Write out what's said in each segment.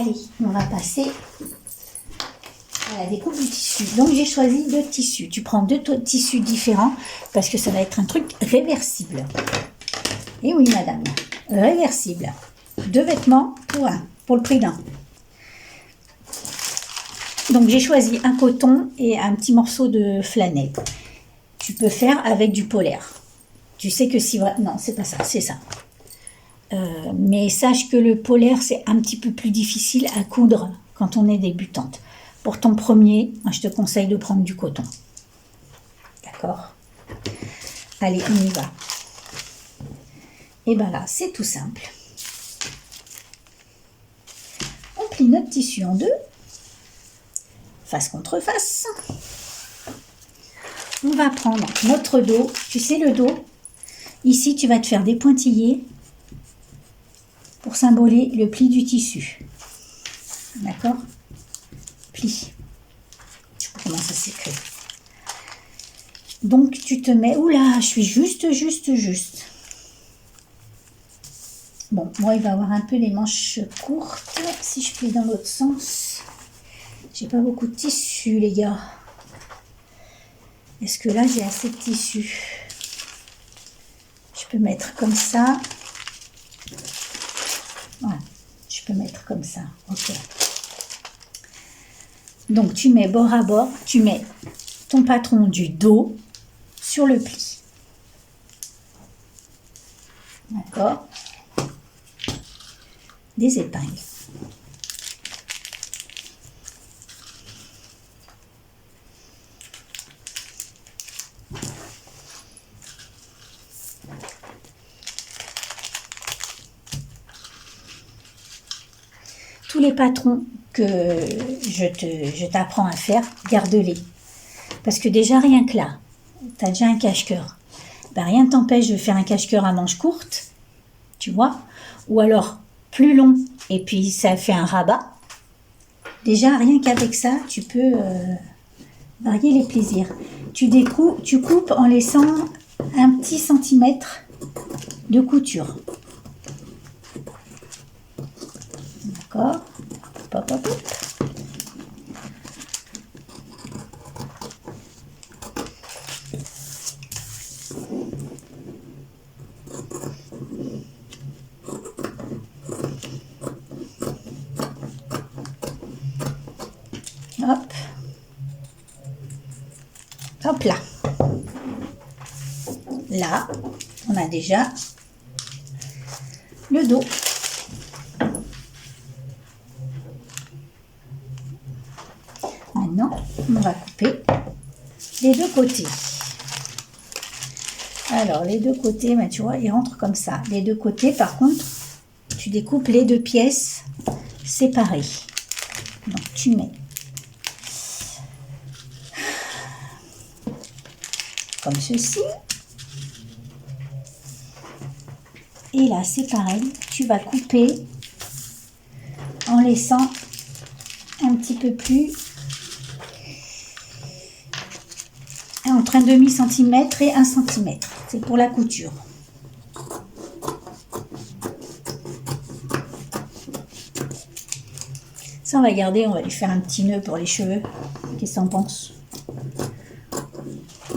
Allez, on va passer à la découpe du tissu. Donc j'ai choisi 2 tissus. Tu prends 2 tissus différents parce que ça va être un truc réversible. Et oui madame, réversible. 2 vêtements pour le prix d'un. Donc j'ai choisi un coton et un petit morceau de flanelle. Tu peux faire avec du polaire. Tu sais que si... Non, c'est pas ça, c'est ça. Mais sache que le polaire, c'est un petit peu plus difficile à coudre quand on est débutante. Pour ton premier, moi, je te conseille de prendre du coton. D'accord? Allez, on y va. Et bien là, c'est tout simple. On plie notre tissu en 2. Face contre face. On va prendre notre dos. Tu sais le dos? Ici, tu vas te faire des pointillés pour symboliser le pli du tissu. D'accord? Pli. Je sais pas comment ça s'écrit. Donc, tu te mets... Oula, je suis juste. Bon, moi, il va avoir un peu les manches courtes. Si je plie dans l'autre sens... J'ai pas beaucoup de tissu, les gars. Est-ce que là, j'ai assez de tissu? Je peux mettre comme ça. Voilà, je peux mettre comme ça. Ok. Donc, tu mets bord à bord. Tu mets ton patron du dos sur le pli. D'accord? Des épingles. Tous les patrons que je t'apprends à faire, garde-les. Parce que déjà, rien que là, tu as déjà un cache-cœur. Ben, rien ne t'empêche de faire un cache-cœur à manches courtes, tu vois, ou alors plus long, et puis ça fait un rabat. Déjà, rien qu'avec ça, tu peux varier les plaisirs. Tu coupes en laissant un petit centimètre de couture. D'accord? Hop, hop, hop. Hop. Hop là. Là, on a déjà le dos. Maintenant, on va couper les 2 côtés. Alors, les 2 côtés, ben, tu vois, ils rentrent comme ça. Les 2 côtés, par contre, tu découpes les 2 pièces séparées. Donc, tu mets comme ceci. Et là, c'est pareil. Tu vas couper en laissant un petit peu plus... entre un demi-centimètre et 1 centimètre. C'est pour la couture. Ça, on va garder, on va lui faire un petit nœud pour les cheveux. Qu'est-ce que t'en penses?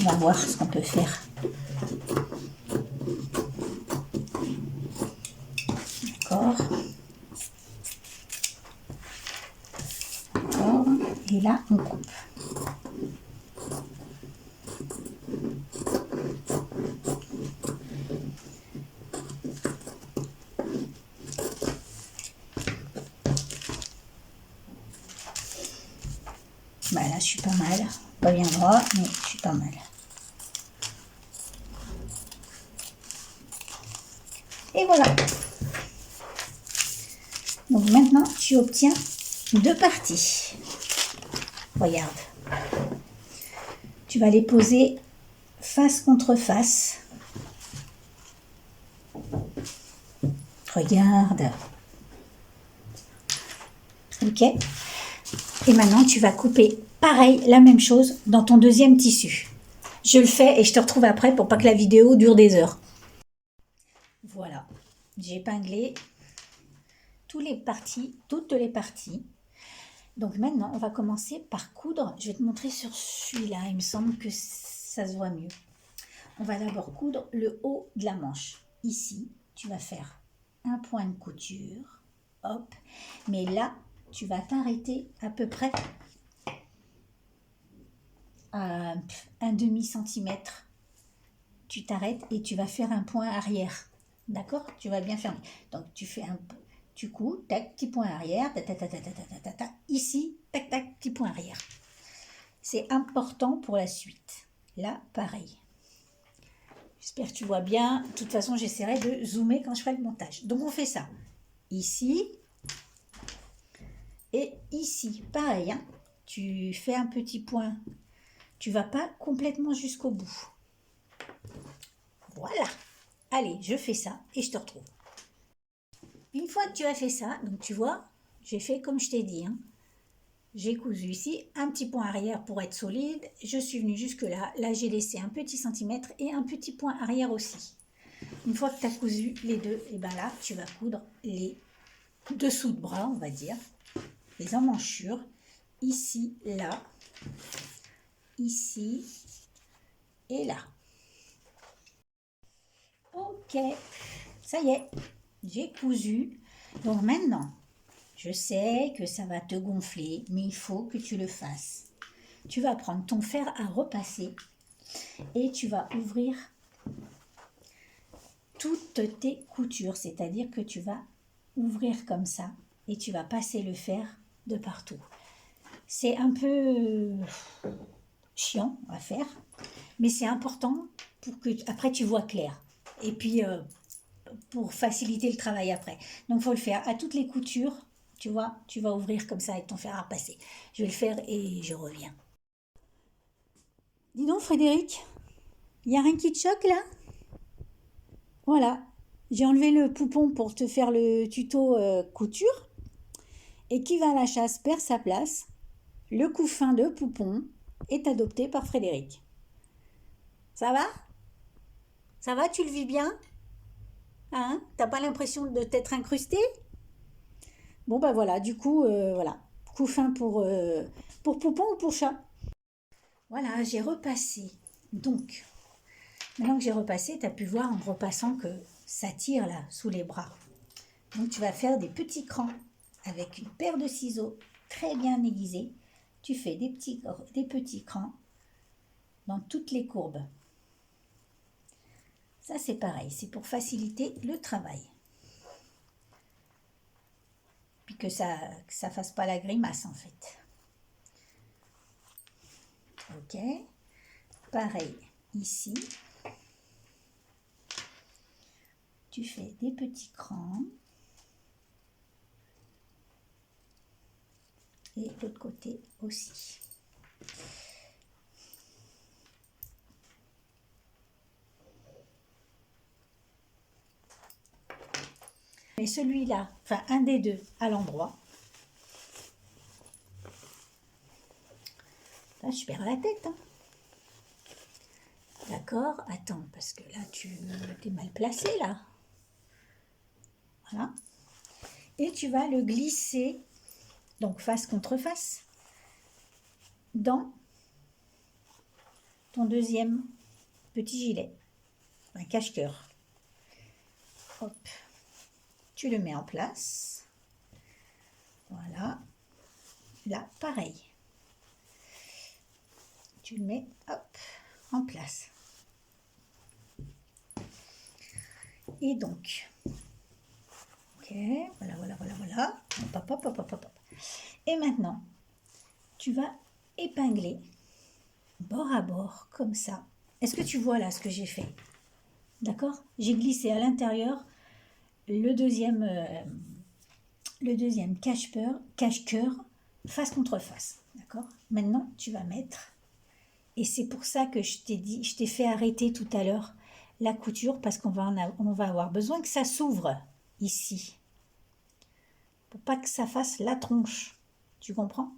On va voir ce qu'on peut faire. D'accord. D'accord. Et là, on coupe. Bah là, je suis pas mal. Pas bien droit, mais je suis pas mal. Et voilà. Donc maintenant, tu obtiens 2 parties. Regarde. Tu vas les poser face contre face. Regarde. Ok. Et maintenant, tu vas couper pareil, la même chose dans ton deuxième tissu. Je le fais et je te retrouve après pour pas que la vidéo dure des heures. Voilà. J'ai épinglé toutes les parties. Donc maintenant, on va commencer par coudre. Je vais te montrer sur celui-là, il me semble que ça se voit mieux. On va d'abord coudre le haut de la manche. Ici, tu vas faire un point de couture, hop, mais là, tu vas t'arrêter à peu près à un demi-centimètre. Tu t'arrêtes et tu vas faire un point arrière. D'accord? Tu vas bien fermer. Donc, tu couds, tac, petit point arrière, ici, tac, tac, petit point arrière. C'est important pour la suite. Là, pareil. J'espère que tu vois bien. De toute façon, j'essaierai de zoomer quand je ferai le montage. Donc, on fait ça. Ici et ici. Pareil, hein. Tu fais un petit point. Tu vas pas complètement jusqu'au bout. Voilà. Allez, je fais ça et je te retrouve. Une fois que tu as fait ça, donc tu vois, j'ai fait comme je t'ai dit. Hein. J'ai cousu ici un petit point arrière pour être solide. Je suis venue jusque là. Là, j'ai laissé un petit centimètre et un petit point arrière aussi. Une fois que tu as cousu les deux, et ben là, tu vas coudre les dessous de bras, on va dire. Les emmanchures. Ici, là. Ici et là. Ok, ça y est, j'ai cousu. Donc maintenant, je sais que ça va te gonfler, mais il faut que tu le fasses. Tu vas prendre ton fer à repasser et tu vas ouvrir toutes tes coutures, c'est-à-dire que tu vas ouvrir comme ça et tu vas passer le fer de partout. C'est un peu chiant à faire, mais c'est important pour que après tu vois clair. Et puis pour faciliter le travail après. Donc il faut le faire à toutes les coutures. Tu vois, tu vas ouvrir comme ça avec ton fer à repasser. Je vais le faire et je reviens. Dis donc Frédéric, il n'y a rien qui te choque là? Voilà, j'ai enlevé le poupon pour te faire le tuto couture. Et qui va à la chasse perd sa place. Le couffin de poupon est adopté par Frédéric. Ça va? Ça va, tu le vis bien? Hein? T'as pas l'impression de t'être incrusté? Bon ben voilà, du coup, voilà. Couffin pour poupon ou pour chat? Voilà, j'ai repassé. Donc, maintenant que j'ai repassé, tu as pu voir en repassant que ça tire là, sous les bras. Donc, tu vas faire des petits crans avec une paire de ciseaux très bien aiguisés. Tu fais des petits crans dans toutes les courbes. Ça, c'est pareil, c'est pour faciliter le travail. Puis que ça fasse pas la grimace, en fait. Ok. Pareil, ici. Tu fais des petits crans. Et l'autre côté aussi. Mais celui-là, enfin un des deux à l'endroit. Là, je perds la tête. Hein. D'accord, attends, parce que là, tu es mal placé, là. Voilà. Et tu vas le glisser, donc face contre face, dans ton deuxième petit gilet, un cache-cœur. Hop, tu le mets en place. Voilà. Là, pareil. Tu le mets, hop, en place. Et donc, ok, voilà. Hop, hop, hop, hop, hop. Et maintenant, tu vas épingler bord à bord, comme ça. Est-ce que tu vois là ce que j'ai fait? D'accord? J'ai glissé à l'intérieur le deuxième cache-cœur face contre face. D'accord? Maintenant, tu vas mettre, et c'est pour ça que je t'ai fait arrêter tout à l'heure la couture, parce qu'on va avoir besoin que ça s'ouvre ici. Pour pas que ça fasse la tronche. Tu comprends?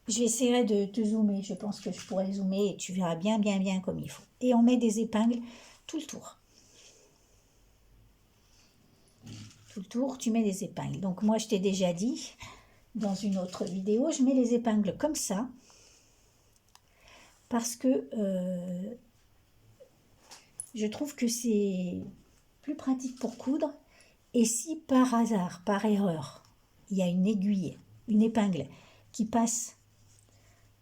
J'essaierai de te zoomer, je pense que je pourrais zoomer et tu verras bien comme il faut. Et on met des épingles tout le tour. Tout le tour, tu mets des épingles. Donc moi, je t'ai déjà dit, dans une autre vidéo, je mets les épingles comme ça, parce que je trouve que c'est plus pratique pour coudre. Et si par hasard, par erreur, il y a une aiguille, une épingle qui passe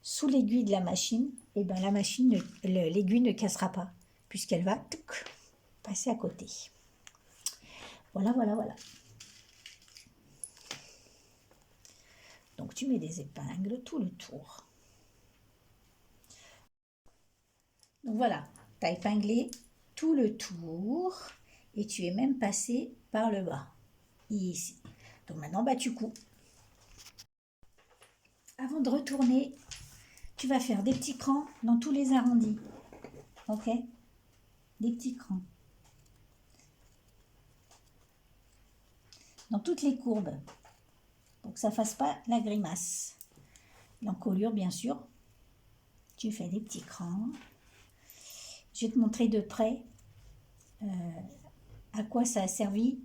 sous l'aiguille de la machine, et ben la machine, l'aiguille ne cassera pas, puisqu'elle va passer à côté. Voilà, voilà, voilà. Donc tu mets des épingles tout le tour. Donc voilà, tu as épinglé tout le tour et tu es même passé par le bas, ici. Donc maintenant, bah, tu couds. Avant de retourner, tu vas faire des petits crans dans tous les arrondis. Ok? Des petits crans. Dans toutes les courbes. Pour que ça ne fasse pas la grimace. L'encolure, bien sûr. Tu fais des petits crans. Je vais te montrer de près à quoi ça a servi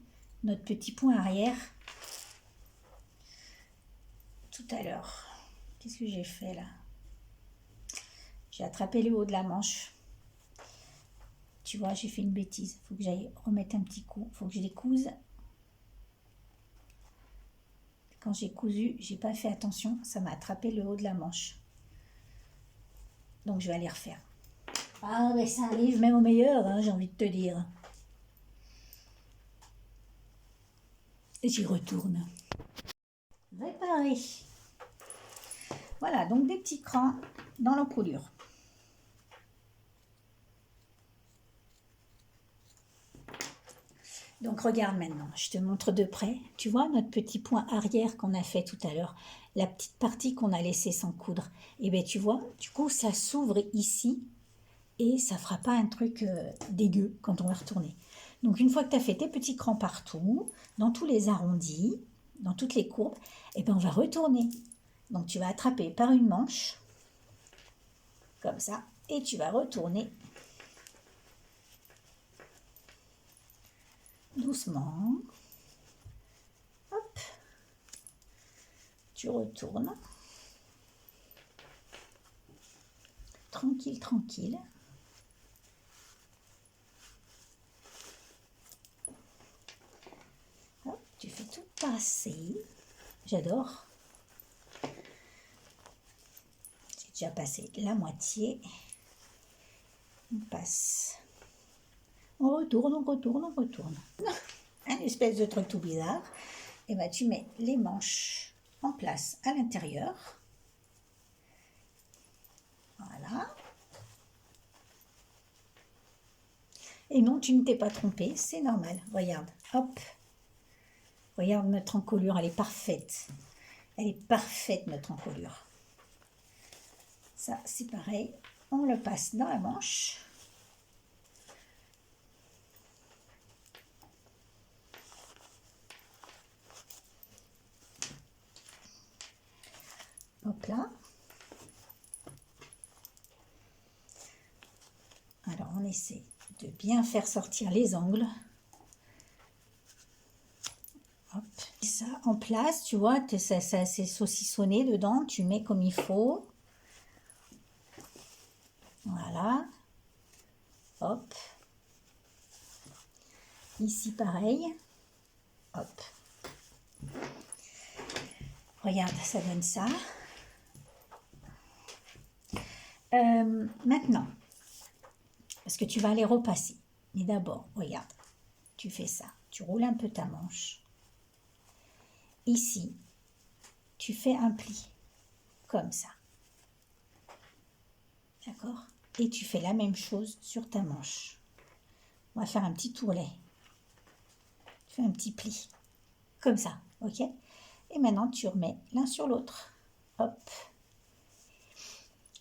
notre petit point arrière tout à l'heure. Qu'est-ce que j'ai fait là? J'ai attrapé le haut de la manche. Tu vois, j'ai fait une bêtise. Il faut que j'aille remettre un petit coup. Il faut que je les couse. Quand j'ai cousu, j'ai pas fait attention. Ça m'a attrapé le haut de la manche. Donc je vais aller refaire. Ah, mais ça arrive même au meilleur, hein, j'ai envie de te dire. Et j'y retourne. Réparer. Voilà, donc des petits crans dans l'encolure. Donc regarde maintenant, je te montre de près. Tu vois notre petit point arrière qu'on a fait tout à l'heure, la petite partie qu'on a laissée sans coudre. Et bien tu vois, du coup ça s'ouvre ici et ça fera pas un truc dégueu quand on va retourner. Donc une fois que tu as fait tes petits crans partout, dans tous les arrondis, dans toutes les courbes, et ben on va retourner. Donc tu vas attraper par une manche, comme ça, et tu vas retourner doucement. Hop, tu retournes. Tranquille, tranquille. Hop, tu fais tout passer. J'adore. J'ai déjà passé la moitié. On passe. On retourne, on retourne, on retourne. Un espèce de truc tout bizarre. Et bien tu mets les manches en place à l'intérieur. Voilà. Et non, tu ne t'es pas trompé, c'est normal. Regarde, hop. Regarde notre encolure, elle est parfaite. Elle est parfaite, notre encolure. Ça, c'est pareil. On le passe dans la manche. Hop là. Alors, on essaie de bien faire sortir les angles. Hop. Et ça, en place, tu vois, ça c'est saucissonné dedans. Tu mets comme il faut. Voilà. Hop. Ici, pareil. Hop. Regarde, ça donne ça. Maintenant, parce que tu vas aller repasser. Mais d'abord, regarde, tu fais ça. Tu roules un peu ta manche. Ici, tu fais un pli, comme ça. D'accord? Et tu fais la même chose sur ta manche. On va faire un petit tourlet. Tu fais un petit pli, comme ça, ok? Et maintenant, tu remets l'un sur l'autre. Hop.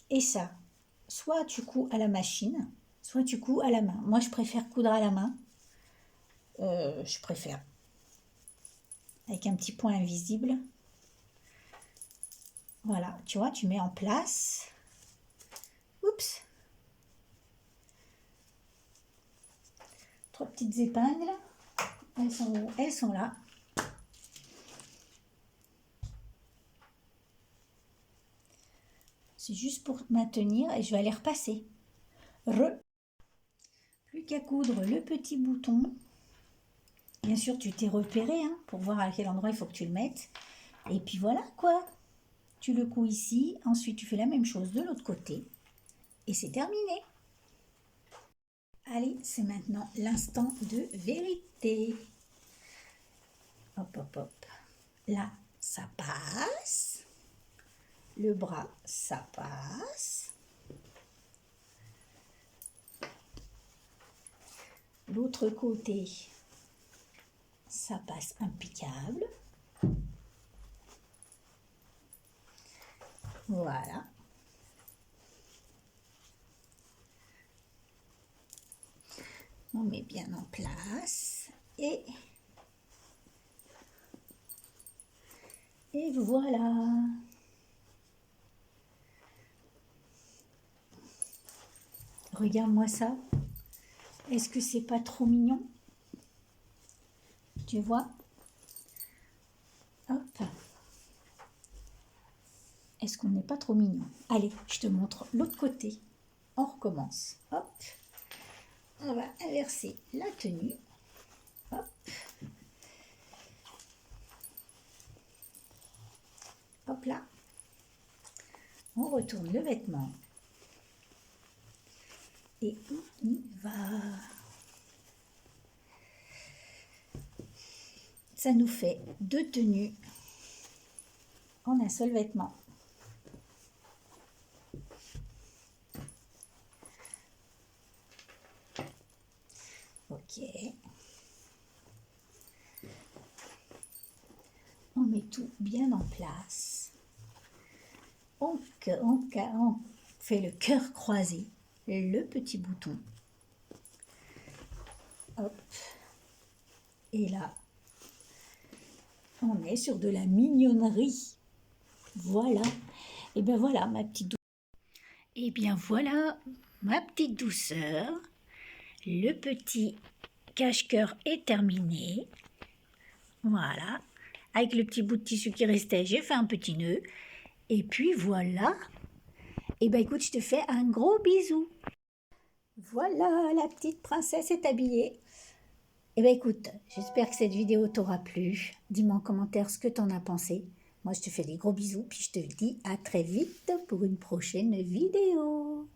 Et ça, soit tu couds à la machine, soit tu couds à la main. Moi, je préfère coudre à la main. Je préfère. Avec un petit point invisible. Voilà, tu vois, tu mets en place. Oups. 3 petites épingles. Elles sont où? Elles sont là. C'est juste pour maintenir et je vais aller repasser. Plus qu'à coudre le petit bouton. Bien sûr, tu t'es repéré hein, pour voir à quel endroit il faut que tu le mettes. Et puis voilà quoi. Tu le couds ici. Ensuite, tu fais la même chose de l'autre côté. Et c'est terminé. Allez, c'est maintenant l'instant de vérité. Hop, hop, hop. Là, ça passe. Le bras, ça passe. L'autre côté, ça passe impeccable. Voilà. On met bien en place. Et voilà. Regarde-moi ça. Est-ce que c'est pas trop mignon? Tu vois? Hop. Est-ce qu'on n'est pas trop mignon? Allez, je te montre l'autre côté. On recommence. Hop. On va inverser la tenue. Hop. Hop là. On retourne le vêtement. Et on y va. Ça nous fait 2 tenues en un seul vêtement. Ok. On met tout bien en place. On fait le cœur croisé, le petit bouton. Hop. Et là, on est sur de la mignonnerie. Voilà. Et bien voilà ma petite douceur. Et bien voilà ma petite douceur. Le petit cache-cœur est terminé. Voilà. Avec le petit bout de tissu qui restait, j'ai fait un petit nœud. Et puis voilà. Et ben écoute, je te fais un gros bisou. Voilà, la petite princesse est habillée. Et ben écoute, j'espère que cette vidéo t'aura plu. Dis-moi en commentaire ce que t'en as pensé. Moi, je te fais des gros bisous, puis je te dis à très vite pour une prochaine vidéo.